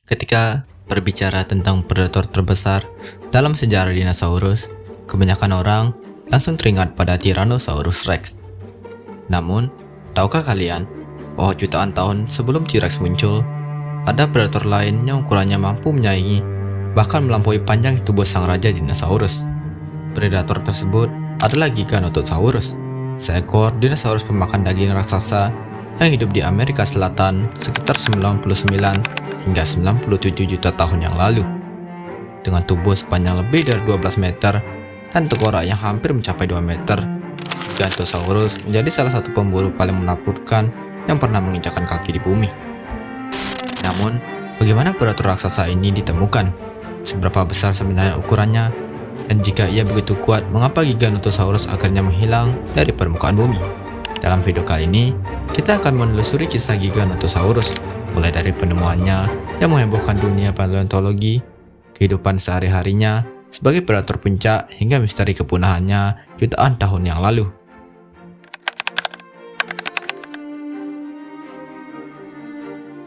Ketika berbicara tentang predator terbesar dalam sejarah dinosaurus, kebanyakan orang langsung teringat pada Tyrannosaurus Rex. Namun, tahukah kalian bahwa jutaan tahun sebelum T-Rex muncul, ada predator lain yang ukurannya mampu menyaingi, bahkan melampaui panjang tubuh sang raja dinosaurus. Predator tersebut adalah Giganotosaurus, seekor dinosaurus pemakan daging raksasa yang hidup di Amerika Selatan sekitar 99 hingga 97 juta tahun yang lalu. Dengan tubuh sepanjang lebih dari 12 meter dan tengkorak yang hampir mencapai 2 meter, Giganotosaurus menjadi salah satu pemburu paling menakutkan yang pernah menginjakkan kaki di bumi. Namun, bagaimana predator raksasa ini ditemukan? Seberapa besar sebenarnya ukurannya? Dan jika ia begitu kuat, mengapa Giganotosaurus akhirnya menghilang dari permukaan bumi? Dalam video kali ini, kita akan menelusuri kisah Giganotosaurus, mulai dari penemuannya yang menghebohkan dunia paleontologi, kehidupan sehari-harinya sebagai predator puncak, hingga misteri kepunahannya jutaan tahun yang lalu.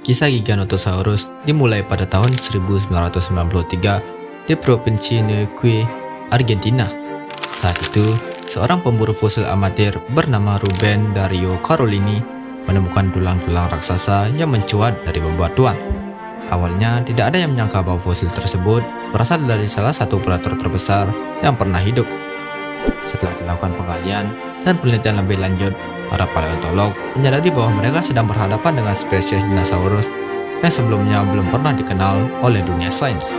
Kisah Giganotosaurus dimulai pada tahun 1993 di Provinsi Neuquén, Argentina. Saat itu, seorang pemburu fosil amatir bernama Ruben Dario Carolini menemukan tulang-tulang raksasa yang mencuat dari bebatuan. Awalnya, tidak ada yang menyangka bahwa fosil tersebut berasal dari salah satu predator terbesar yang pernah hidup. Setelah dilakukan penggalian dan penelitian lebih lanjut, para paleontolog menyadari bahwa mereka sedang berhadapan dengan spesies dinosaurus yang sebelumnya belum pernah dikenal oleh dunia sains.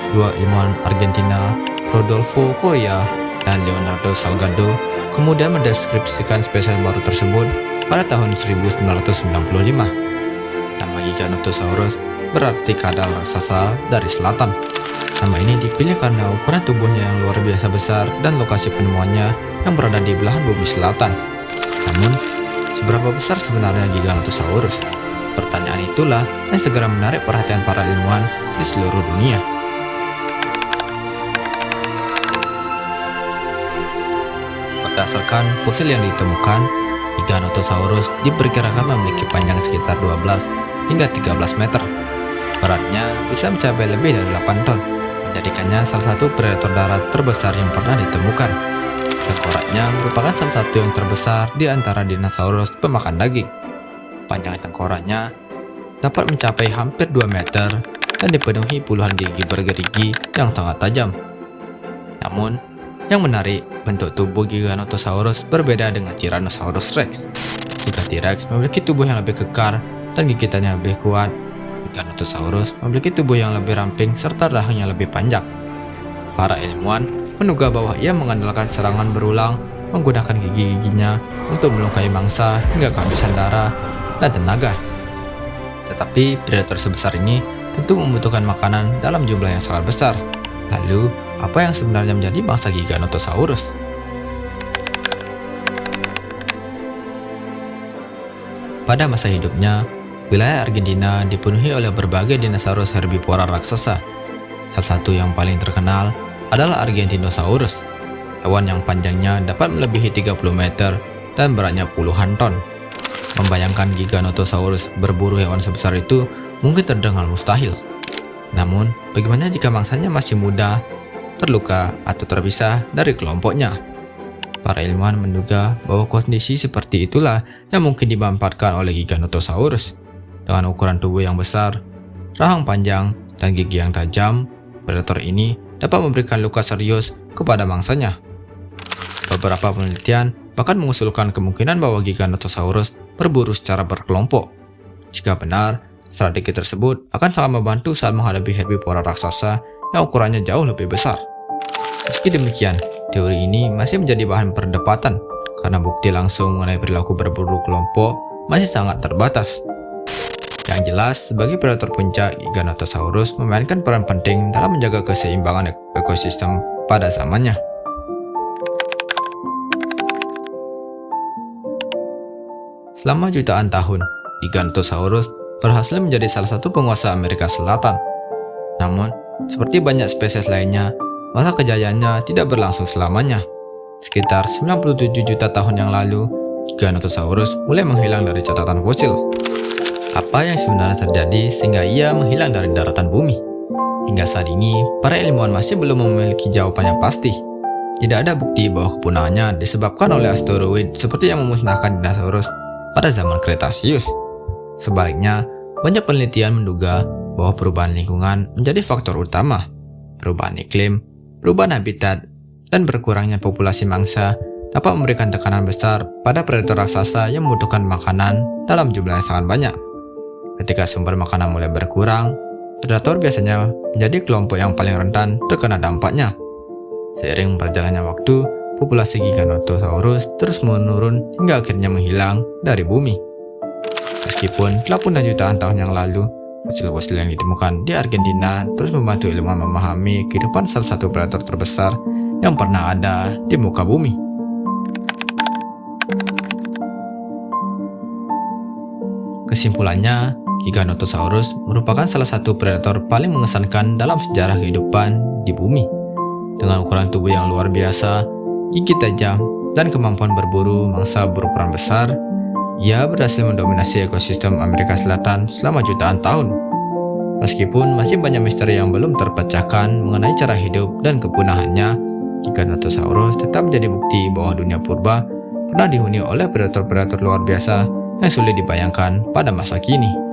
Dua ilmuwan Argentina, Rodolfo Coya dan Leonardo Salgado, kemudian mendeskripsikan spesies baru tersebut pada tahun 1995. Nama Giganotosaurus berarti kadal raksasa dari selatan. Nama ini dipilih karena ukuran tubuhnya yang luar biasa besar dan lokasi penemuannya yang berada di belahan bumi selatan. Namun, seberapa besar sebenarnya Giganotosaurus? Pertanyaan itulah yang segera menarik perhatian para ilmuwan di seluruh dunia. Berdasarkan fosil yang ditemukan, Giganotosaurus diperkirakan memiliki panjang sekitar 12 hingga 13 meter. Beratnya bisa mencapai lebih dari 8 ton, menjadikannya salah satu predator darat terbesar yang pernah ditemukan. Tengkoraknya merupakan salah satu yang terbesar di antara dinosaurus pemakan daging. Panjang tengkoraknya dapat mencapai hampir 2 meter dan dipenuhi puluhan gigi bergerigi yang sangat tajam. Namun, yang menarik, bentuk tubuh Giganotosaurus berbeda dengan Tyrannosaurus Rex. Jika T-Rex memiliki tubuh yang lebih kekar dan gigitan yang lebih kuat, Giganotosaurus memiliki tubuh yang lebih ramping serta rahang yang lebih panjang. Para ilmuwan menduga bahwa ia mengandalkan serangan berulang menggunakan gigi-giginya untuk melukai mangsa hingga kehabisan darah dan tenaga. Tetapi predator sebesar ini tentu membutuhkan makanan dalam jumlah yang sangat besar. Lalu, apa yang sebenarnya menjadi bangsa Giganotosaurus? Pada masa hidupnya, wilayah Argentina dipenuhi oleh berbagai dinosaurus herbivora raksasa. Salah satu yang paling terkenal adalah Argentinosaurus, hewan yang panjangnya dapat melebihi 30 meter dan beratnya puluhan ton. Membayangkan Giganotosaurus berburu hewan sebesar itu mungkin terdengar mustahil. Namun, bagaimana jika mangsanya masih muda, terluka, atau terpisah dari kelompoknya? Para ilmuwan menduga bahwa kondisi seperti itulah yang mungkin dimanfaatkan oleh Giganotosaurus. Dengan ukuran tubuh yang besar, rahang panjang, dan gigi yang tajam, predator ini dapat memberikan luka serius kepada mangsanya. Beberapa penelitian bahkan mengusulkan kemungkinan bahwa Giganotosaurus berburu secara berkelompok. Jika benar, strategi tersebut akan sangat membantu saat menghadapi herbivora raksasa yang ukurannya jauh lebih besar. Meski demikian, teori ini masih menjadi bahan perdebatan karena bukti langsung mengenai perilaku berburu kelompok masih sangat terbatas. Yang jelas, sebagai predator puncak, Giganotosaurus memainkan peran penting dalam menjaga keseimbangan ekosistem pada zamannya. Selama jutaan tahun, Giganotosaurus berhasil menjadi salah satu penguasa Amerika Selatan. Namun, seperti banyak spesies lainnya, masa kejayaannya tidak berlangsung selamanya. Sekitar 97 juta tahun yang lalu, Giganotosaurus mulai menghilang dari catatan fosil. Apa yang sebenarnya terjadi sehingga ia menghilang dari daratan bumi? Hingga saat ini, para ilmuwan masih belum memiliki jawaban yang pasti. Tidak ada bukti bahwa kepunahannya disebabkan oleh asteroid seperti yang memusnahkan dinosaurus pada zaman Kretasius. Sebaliknya, banyak penelitian menduga bahwa perubahan lingkungan menjadi faktor utama. Perubahan iklim, perubahan habitat, dan berkurangnya populasi mangsa dapat memberikan tekanan besar pada predator raksasa yang membutuhkan makanan dalam jumlah yang sangat banyak. Ketika sumber makanan mulai berkurang, predator biasanya menjadi kelompok yang paling rentan terkena dampaknya. Seiring berjalannya waktu, populasi Giganotosaurus terus menurun hingga akhirnya menghilang dari bumi. Meskipun telah puluhan jutaan tahun yang lalu, fosil-fosil yang ditemukan di Argentina terus membantu ilmuwan memahami kehidupan salah satu predator terbesar yang pernah ada di muka bumi. Kesimpulannya, Giganotosaurus merupakan salah satu predator paling mengesankan dalam sejarah kehidupan di bumi. Dengan ukuran tubuh yang luar biasa, gigi tajam, dan kemampuan berburu mangsa berukuran besar, ia berhasil mendominasi ekosistem Amerika Selatan selama jutaan tahun. Meskipun masih banyak misteri yang belum terpecahkan mengenai cara hidup dan kepunahannya, Giganotosaurus tetap menjadi bukti bahwa dunia purba pernah dihuni oleh predator-predator luar biasa yang sulit dibayangkan pada masa kini.